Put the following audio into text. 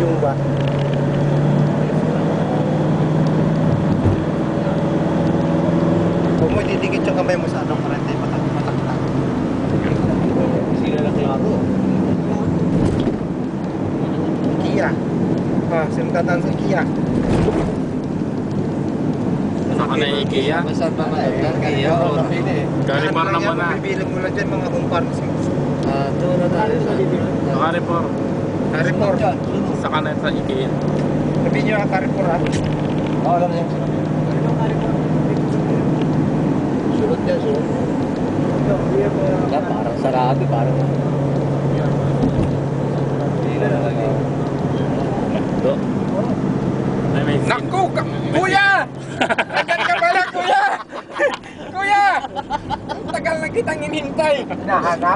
Video mo ba? Huwag mo didikit yung kamay mo sa anong karante, mataktak. Sila lang klaro. IKEA. Sino tataan sa IKEA? Saka na IKEA. Masarap naman ito. IKEA o Carrefour naman na. Mabibilang mo lang dyan mga kung paano sa doon na tayo sa Carrefour. Carrefour. Saka na sa IKEA. Sabihin nyo ang Carrefour ha. Oo, alam niya. Sunod niya, sunod. Parang sarado, parang. Do. May Naku! Kuya! Agad ka pala, kuya! Kuya! Tagal na kitang inhintay. Nahanap?